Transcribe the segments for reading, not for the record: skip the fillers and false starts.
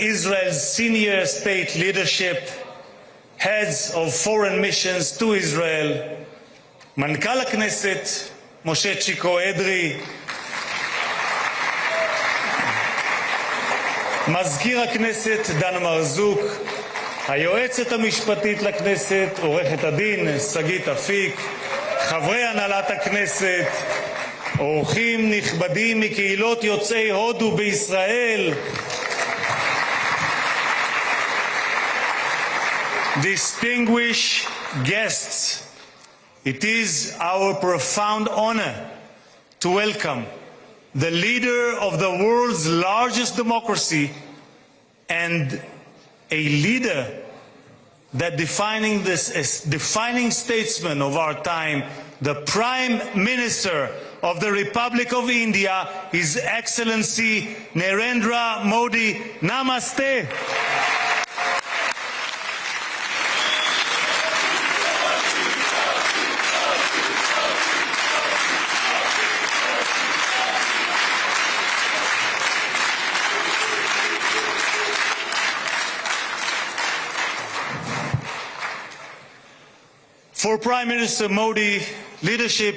Israel's senior state leadership, heads of foreign missions to Israel, Mankal HaKnesset, Moshe Chiko Edri, מזכיר הכנסת דן מרזוק, היועצת המשפטית לכנסת עורכת הדין שגית אפיק, חברי הנהלת הכנסת, אורחים נכבדים מקהילות יוצאי הודו בישראל, distinguished guests, it is our profound honor to welcome the leader of the world's largest democracy and a leader that defining statesman of our time, the Prime Minister of the Republic of India, His Excellency Narendra Modi. Namaste. For Prime Minister Modi, leadership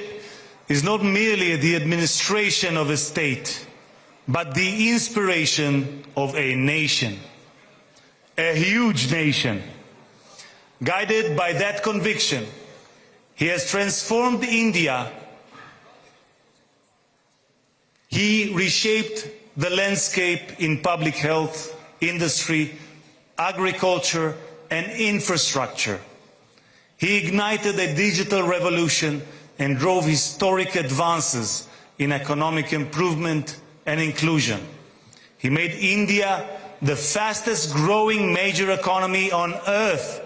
is not merely the administration of a state, but the inspiration of a nation, a huge nation. Guided by that conviction, he has transformed India. He reshaped the landscape in public health, industry, agriculture, and infrastructure. He ignited a digital revolution and drove historic advances in economic improvement and inclusion. He made India the fastest growing major economy on earth,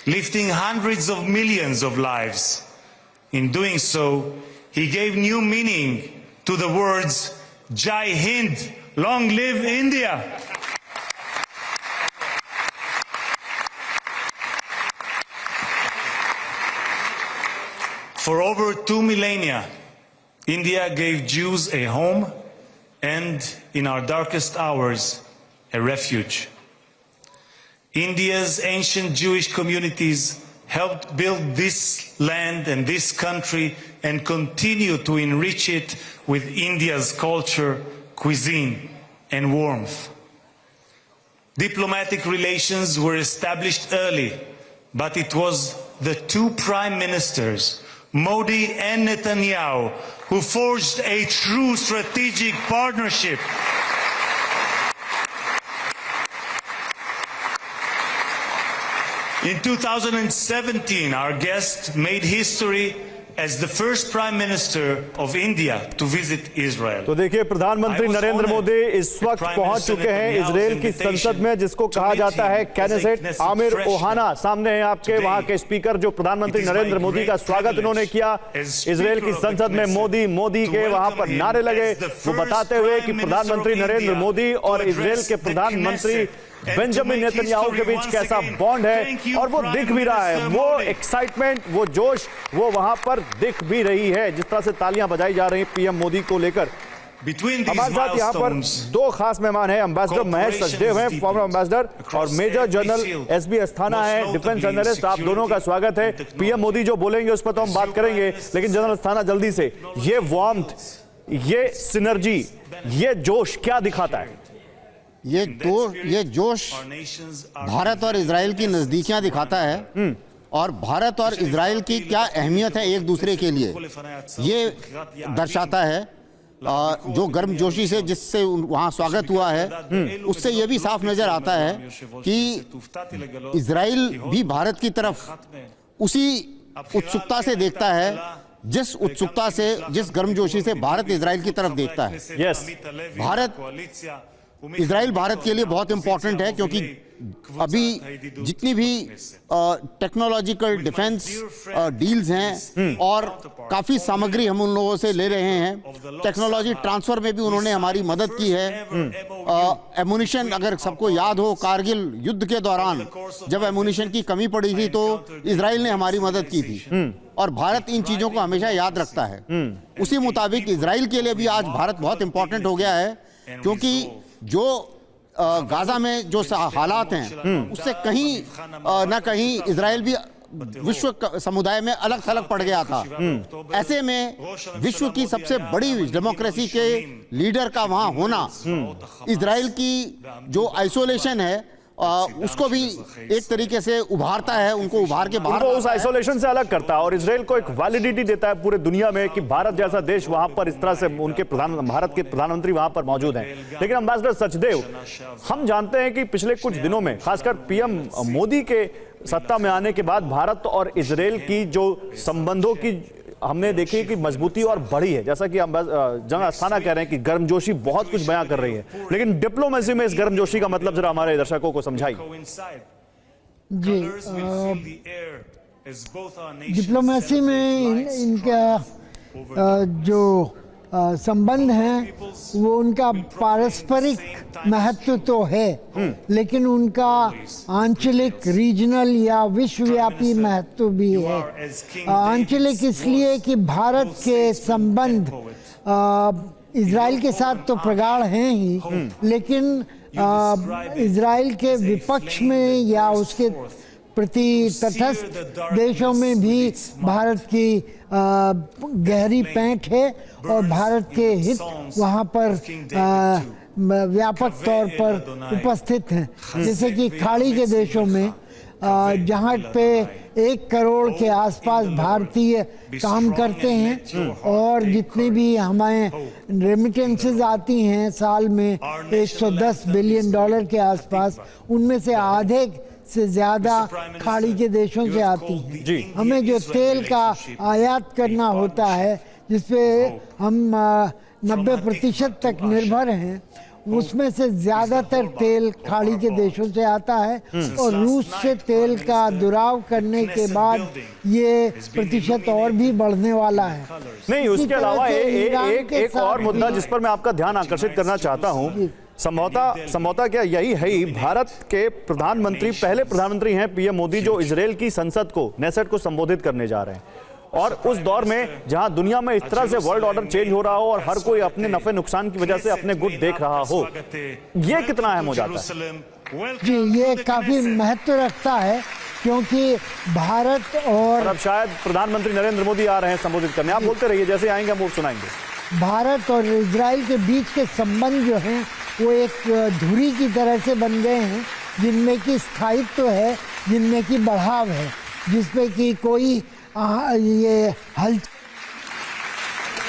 lifting hundreds of millions of lives. In doing so, he gave new meaning to the words Jai Hind, long live India. For over 2 millennia, India gave Jews a home and, in our darkest hours, a refuge. India's ancient Jewish communities helped build this land and this country and continue to enrich it with India's culture, cuisine, and warmth. Diplomatic relations were established early, but it was the two prime ministers, Modi and Netanyahu, who forged a true strategic partnership. In 2017, our guest made history as the first Prime Minister of India to visit Israel. तो देखिए, प्रधानमंत्री नरेंद्र मोदी इस वक्त पहुंच चुके हैं Israel की संसद में, जिसको कहा जाता है कैनेसेट। आमिर ओहाना सामने हैं आपके, वहां के स्पीकर, जो प्रधानमंत्री नरेंद्र मोदी का स्वागत उन्होंने किया इजरायल की संसद में। मोदी के वहां पर नारे लगे, वो बताते हुए कि प्रधानमंत्री नरेंद्र मोदी और इजरायल के प्रधानमंत्री बेंजामिन नेतन्याहू के बीच कैसा बॉन्ड है, और वो दिख भी रहा है। वो एक्साइटमेंट, वो जोश, वो वहां पर दिख भी रही है। जिस तरह से तालियां बजाई जा रही पीएम मोदी को लेकर। हमारे साथ यहाँ पर दो खास मेहमान हैं। एम्बेसडर महेश सचदेव हैं, फॉर्मर एम्बेसडर, और मेजर जनरल एसबी अस्थाना है, डिफेंस जर्नलिस्ट। आप दोनों का स्वागत है। पीएम मोदी जो बोलेंगे उस पर तो हम बात करेंगे, लेकिन जनरल अस्थाना जल्दी से, ये वार्मथ, ये सिनर्जी, ये जोश क्या दिखाता है? ये जोश भारत और इजराइल की नजदीकियां दिखाता है, और भारत और इजराइल की क्या अहमियत है एक दूसरे के लिए, ये दर्शाता है। जो गर्मजोशी से जिससे वहाँ स्वागत हुआ है, उससे यह भी साफ नजर आता है कि इजराइल भी भारत की तरफ उसी उत्सुकता से देखता है, जिस उत्सुकता से, जिस गर्मजोशी से भारत इजराइल की तरफ देखता है। इजराइल भारत के लिए बहुत इंपॉर्टेंट है, क्योंकि अभी जितनी भी टेक्नोलॉजिकल डिफेंस डील्स हैं और काफ़ी सामग्री हम उन लोगों से ले रहे हैं, टेक्नोलॉजी ट्रांसफ़र में भी उन्होंने हमारी मदद की है। एमुनिशन, अगर सबको याद हो, कारगिल युद्ध के दौरान जब एमुनिशन की कमी पड़ी थी तो इजराइल ने हमारी मदद की थी, और भारत इन चीज़ों को हमेशा याद रखता है। उसी मुताबिक इजराइल के लिए भी आज भारत बहुत इंपॉर्टेंट हो गया है, क्योंकि जो गाजा में जो हालात हैं उससे कहीं ना कहीं इजराइल भी विश्व समुदाय में अलग थलग पड़ गया था। ऐसे में विश्व की सबसे बड़ी डेमोक्रेसी के लीडर का वहां होना इजराइल की जो आइसोलेशन है उसको भी एक तरीके से उभारता है, उनको उभार के बाहर उस आइसोलेशन से अलग करता है और इजराइल को एक वैलिडिटी देता है पूरे दुनिया में कि भारत जैसा देश वहां पर इस तरह से उनके भारत के प्रधानमंत्री वहां पर मौजूद हैं। लेकिन एम्बेसडर सचदेव, हम जानते हैं कि पिछले कुछ दिनों में खासकर पीएम मोदी के सत्ता में आने के बाद भारत और इजराइल की जो संबंधों की हमने देखी कि मजबूती और बढ़ी है। जैसा कि जंग अस्थाना कह रहे हैं कि गर्मजोशी बहुत कुछ बयां कर रही है, लेकिन डिप्लोमेसी में इस गर्मजोशी का मतलब जरा हमारे दर्शकों को समझाइए। जी, डिप्लोमेसी में इनका जो संबंध हैं वो उनका पारस्परिक महत्व तो है, लेकिन उनका आंचलिक रीजनल या विश्वव्यापी महत्व भी है। आंचलिक इसलिए कि भारत के संबंध इजराइल के साथ तो प्रगाढ़ हैं ही, लेकिन इजराइल के विपक्ष में या उसके प्रति तटस्थ देशों में भी भारत की गहरी पैठ है और भारत के हित वहाँ पर व्यापक तौर पर उपस्थित हैं। जैसे कि खाड़ी के देशों में जहाँ पे 1 करोड़ के आसपास भारतीय काम करते हैं और जितनी भी हमें रेमिटेंसेस आती हैं साल में $110 बिलियन के आसपास, उनमें से आधे से ज्यादा खाड़ी के देशों से आती हैं। हमें जो तेल का आयात करना होता है जिसपे हम 90% तक निर्भर हैं, उसमें से ज्यादातर तेल खाड़ी के देशों से आता है और रूस से तेल का दुराव करने के बाद ये प्रतिशत और भी बढ़ने वाला है। नहीं, उसके अलावा एक और मुद्दा जिस पर मैं आपका ध्यान आकर्षित करना चाहता हूं, संभवतः क्या यही है ही भारत के प्रधानमंत्री, पहले प्रधानमंत्री हैं पीएम मोदी जो इजराइल की संसद को, नेसेट को संबोधित करने जा रहे हैं, और उस दौर में जहां दुनिया में इस तरह से वर्ल्ड ऑर्डर चेंज हो रहा हो और हर कोई अपने नफे नुकसान की वजह से अपने गुट देख रहा हो, ये कितना अहम हो जाता है? जी, ये काफी महत्व रखता है क्योंकि भारत और अब शायद प्रधानमंत्री नरेंद्र मोदी आ रहे हैं संबोधित करने। आप बोलते रहिए, जैसे आएंगे हम वो सुनाएंगे। भारत और इजराइल के बीच के संबंध जो हैं वो एक धुरी की तरह से बन गए हैं, जिनमें की स्थायित्व है, जिनमें की बढ़ाव है, जिसपे कि कोई ये